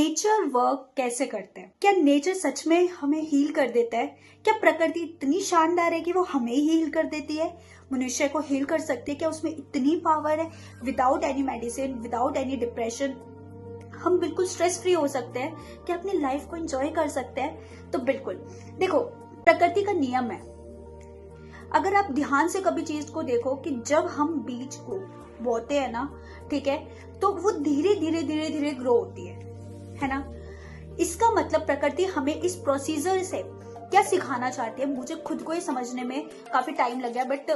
Nature work कैसे करते हैं? क्या नेचर सच में हमें हील कर देता है? क्या प्रकृति इतनी शानदार है कि वो हमें ही हील कर देती है, मनुष्य को हील कर सकती है? क्या उसमें इतनी पावर है? Without any medicine, without any depression हम बिल्कुल स्ट्रेस फ्री हो सकते हैं? क्या अपनी लाइफ को एंजॉय कर सकते हैं? तो बिल्कुल देखो, प्रकृति का नियम है। अगर आप ध्यान से कभी चीज को देखो कि जब हम बीज को बोते हैं ना, ठीक है, तो वो धीरे धीरे धीरे धीरे ग्रो होती है ना। इसका मतलब प्रकृति हमें इस प्रोसीजर से क्या सिखाना चाहती है, मुझे खुद को ये समझने में काफी टाइम लग गया, but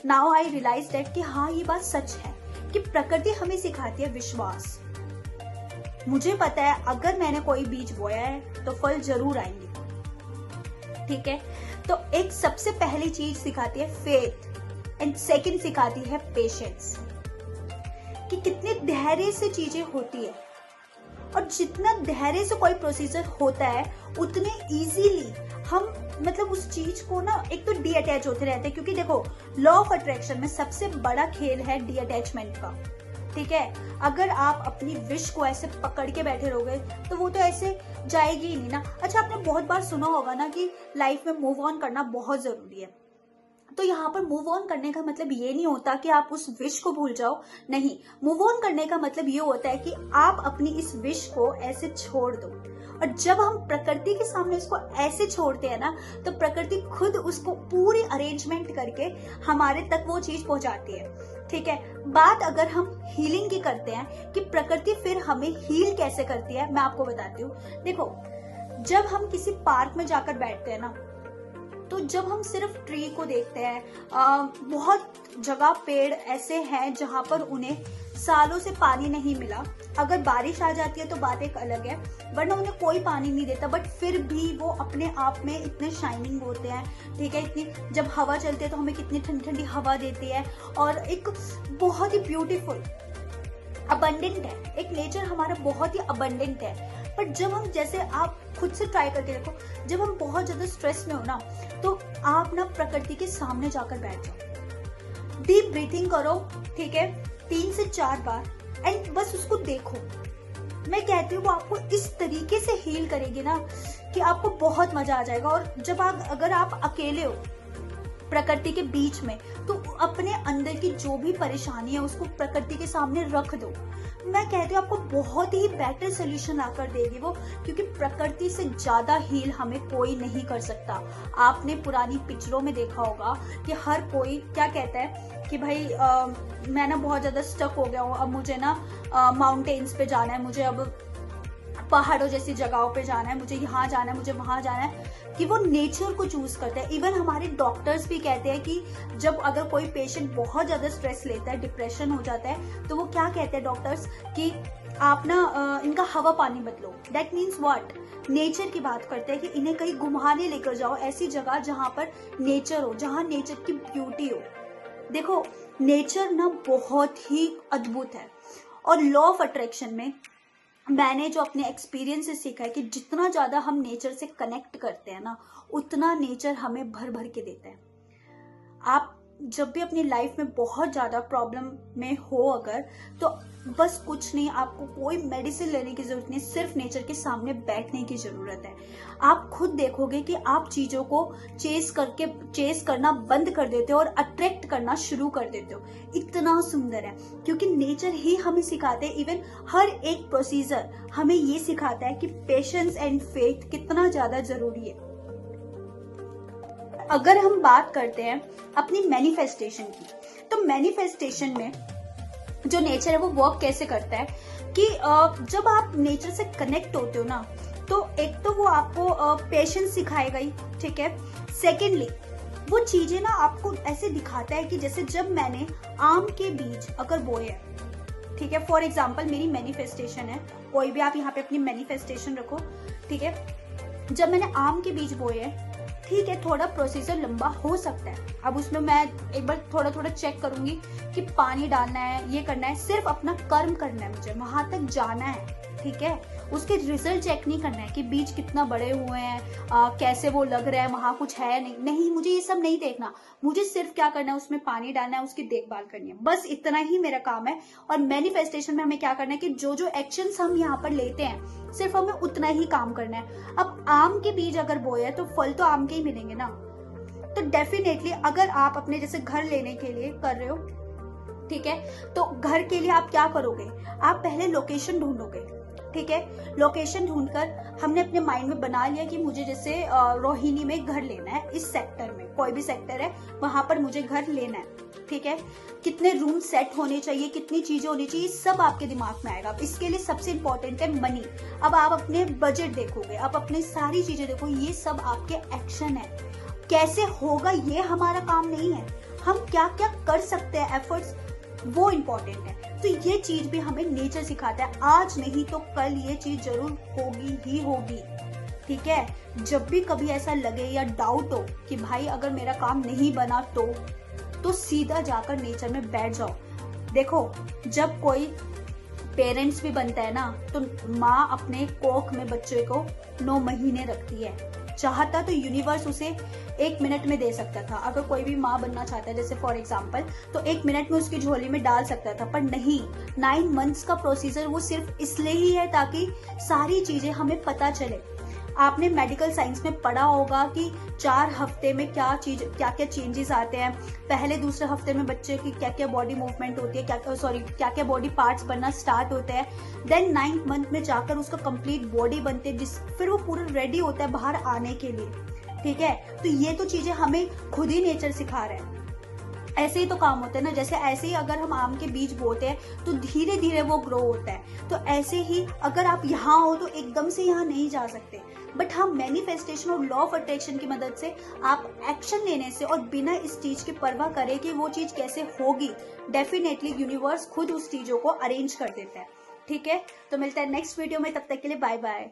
now I realise that कि हाँ, ये बात सच है कि प्रकृति हमें सिखाती है विश्वास। मुझे पता है अगर मैंने कोई बीज बोया है तो फल जरूर आएंगे, ठीक है। तो एक सबसे पहली चीज सिखाती है फेथ, एंड सेकंड सिखाती है पेशेंस, कि कितने धैर्य से चीजें होती है। और जितना धैर्य से कोई प्रोसीजर होता है उतने इजीली हम मतलब उस चीज को ना एक तो डी अटैच होते रहते हैं, क्योंकि देखो लॉ ऑफ अट्रैक्शन में सबसे बड़ा खेल है डी अटैचमेंट का, ठीक है। अगर आप अपनी विश को ऐसे पकड़ के बैठे रहोगे तो वो तो ऐसे जाएगी ही नहीं ना। अच्छा, आपने बहुत बार सुना होगा ना कि लाइफ में मूव ऑन करना बहुत जरूरी है। तो यहाँ पर मूव ऑन करने का मतलब ये नहीं होता कि आप उस विश को भूल जाओ, नहीं। मूव ऑन करने का मतलब ये होता है कि आप अपनी इस विश को ऐसे छोड़ दो। और जब हम प्रकृति के सामने उसको ऐसे छोड़ते हैं ना, तो प्रकृति खुद उसको पूरी अरेंजमेंट करके हमारे तक वो चीज पहुंचाती है, ठीक है। बात अगर हम हीलिंग की करते हैं कि प्रकृति फिर हमें हील कैसे करती है, मैं आपको बताती हूँ। देखो, जब हम किसी पार्क में जाकर बैठते हैं ना, तो जब हम सिर्फ ट्री को देखते हैं, बहुत जगह पेड़ ऐसे हैं जहां पर उन्हें सालों से पानी नहीं मिला। अगर बारिश आ जाती है तो बात एक अलग है, वरना उन्हें कोई पानी नहीं देता, बट फिर भी वो अपने आप में इतने शाइनिंग होते हैं, ठीक है। इतनी जब हवा चलती है तो हमें कितनी ठंडी ठंडी हवा देती है, और एक बहुत ही ब्यूटीफुल अबंडेंट है, एक नेचर हमारा बहुत ही अबंडेंट है। बट जब हम, जैसे आप खुद से ट्राई करके देखो, जब हम बहुत ज्यादा स्ट्रेस में हो ना, तो आप ना प्रकृति के सामने जाकर बैठ जाओ, डीप ब्रीथिंग करो, ठीक है, 3 से 4 बार, एंड बस उसको देखो। मैं कहती हूँ वो आपको इस तरीके से हील करेगी ना कि आपको बहुत मजा आ जाएगा। और जब अगर आप अकेले हो प्रकृति के बीच में, तो अपने अंदर की जो भी परेशानी है उसको प्रकृति के सामने रख दो। मैं कहती हूँ आपको बहुत ही बेटर सोल्यूशन आकर देगी वो, क्योंकि प्रकृति से ज्यादा हील हमें कोई नहीं कर सकता। आपने पुरानी पिक्चरों में देखा होगा कि हर कोई क्या कहता है कि भाई मैं ना बहुत ज्यादा स्टक हो गया हूँ, अब मुझे ना माउंटेन्स पे जाना है, मुझे अब पहाड़ों जैसी जगहों पे जाना है, मुझे यहाँ जाना है, मुझे वहां जाना है, कि वो नेचर को चूज करते हैं। इवन हमारे डॉक्टर्स भी कहते हैं कि जब अगर कोई पेशेंट बहुत ज्यादा स्ट्रेस लेता है, डिप्रेशन हो जाता है, तो वो क्या कहते हैं डॉक्टर्स कि आप ना इनका हवा पानी बदलो। दैट मीन्स व्हाट, नेचर की बात करते हैं कि इन्हें कहीं घुमाने लेकर जाओ, ऐसी जगह जहां पर नेचर हो, जहां नेचर की ब्यूटी हो। देखो, नेचर ना बहुत ही अद्भुत है। और लॉ ऑफ अट्रैक्शन में मैंने जो अपने एक्सपीरियंस से सीखा है कि जितना ज्यादा हम नेचर से कनेक्ट करते हैं ना, उतना नेचर हमें भर भर के देता है। आप जब भी अपनी लाइफ में बहुत ज्यादा प्रॉब्लम में हो अगर, तो बस कुछ नहीं, आपको कोई मेडिसिन लेने की जरूरत नहीं, सिर्फ नेचर के सामने बैठने की जरूरत है। आप खुद देखोगे कि आप चीजों को चेस करना बंद कर देते हो और अट्रैक्ट करना शुरू कर देते हो। इतना सुंदर है, क्योंकि नेचर ही हमें सिखाते हैं। इवन हर एक प्रोसीजर हमें ये सिखाता है कि पेशेंस एंड फेथ कितना ज्यादा जरूरी है। अगर हम बात करते हैं अपनी मैनिफेस्टेशन की, तो मैनिफेस्टेशन में जो नेचर है वो वर्क कैसे करता है कि जब आप नेचर से कनेक्ट होते हो ना, तो एक तो वो आपको पेशेंस सिखाएगा ही, ठीक है। सेकेंडली वो चीजें ना आपको ऐसे दिखाता है कि जैसे जब मैंने आम के बीज अगर बोए हैं, ठीक है, फॉर एग्जाम्पल मेरी मैनिफेस्टेशन है, कोई भी आप यहाँ पे अपनी मैनिफेस्टेशन रखो, ठीक है। जब मैंने आम के बीज बोए हैं, ठीक है, थोड़ा प्रोसीजर लंबा हो सकता है। अब उसमें मैं एक बार थोड़ा थोड़ा चेक करूंगी कि पानी डालना है, ये करना है, सिर्फ अपना कर्म करना है, मुझे वहां तक जाना है, ठीक है। उसके रिजल्ट चेक नहीं करना है कि बीज कितना बड़े हुए हैं, कैसे वो लग रहा है, वहां कुछ है नहीं, मुझे ये सब नहीं देखना। मुझे सिर्फ क्या करना है, उसमें पानी डालना है, उसकी देखभाल करनी है, बस इतना ही मेरा काम है। और मैनिफेस्टेशन में हमें क्या करना है कि जो जो एक्शंस हम यहाँ पर लेते हैं सिर्फ हमें उतना ही काम करना है। अब आम के बीज अगर बोए है तो फल तो आम के ही मिलेंगे ना। तो डेफिनेटली अगर आप अपने जैसे घर लेने के लिए कर रहे हो, ठीक है, तो घर के लिए आप क्या करोगे, आप पहले लोकेशन ढूंढोगे, ठीक है। लोकेशन ढूंढकर हमने अपने माइंड में बना लिया कि मुझे जैसे रोहिणी में घर लेना है, इस सेक्टर में कोई भी सेक्टर है वहां पर मुझे घर लेना है, ठीक है। कितने रूम सेट होने चाहिए, कितनी चीजें होनी चाहिए, सब आपके दिमाग में आएगा। इसके लिए सबसे इंपॉर्टेंट है मनी। अब आप अपने बजट देखोगे, आप अपनी सारी चीजें देखो, ये सब आपके एक्शन है। कैसे होगा ये हमारा काम नहीं है, हम क्या क्या कर सकते हैं एफर्ट्स, वो इम्पोर्टेंट है। तो ये चीज भी हमें नेचर सिखाता है, आज नहीं तो कल ये चीज जरूर होगी ही होगी, ठीक है। जब भी कभी ऐसा लगे या डाउट हो कि भाई अगर मेरा काम नहीं बना तो सीधा जाकर नेचर में बैठ जाओ। देखो, जब कोई पेरेंट्स भी बनता है ना तो माँ अपने कोख में बच्चे को 9 महीने रखती है। चाहता तो यूनिवर्स उसे 1 मिनट में दे सकता था। अगर कोई भी माँ बनना चाहता है जैसे फॉर एग्जाम्पल, तो 1 मिनट में उसकी झोली में डाल सकता था, पर नहीं, 9 मंथ्स का प्रोसीजर वो सिर्फ इसलिए ही है ताकि सारी चीजें हमें पता चले। आपने मेडिकल साइंस में पढ़ा होगा कि 4 हफ्ते में क्या क्या चेंजेस आते हैं, पहले दूसरे हफ्ते में बच्चे की क्या क्या बॉडी मूवमेंट होती है, क्या क्या बॉडी पार्ट्स बनना स्टार्ट होते हैं, देन 9th मंथ में जाकर उसका कंप्लीट बॉडी बनते हैं, फिर वो पूरा रेडी होता है बाहर आने के लिए, ठीक है। तो ये तो चीजें हमें खुद ही नेचर सिखा रहा है। ऐसे ही तो काम होता है ना, जैसे ऐसे ही अगर हम आम के बीज बोते हैं तो धीरे धीरे वो ग्रो होता है। तो ऐसे ही अगर आप यहाँ हो तो एकदम से यहाँ नहीं जा सकते, बट हाँ, मैनिफेस्टेशन और लॉ ऑफ अट्रैक्शन की मदद से आप एक्शन लेने से और बिना इस चीज की परवाह करे कि वो चीज कैसे होगी, डेफिनेटली यूनिवर्स खुद उस चीजों को अरेंज कर देता है, ठीक है। तो मिलता है नेक्स्ट वीडियो में, तब तक के लिए बाय बाय।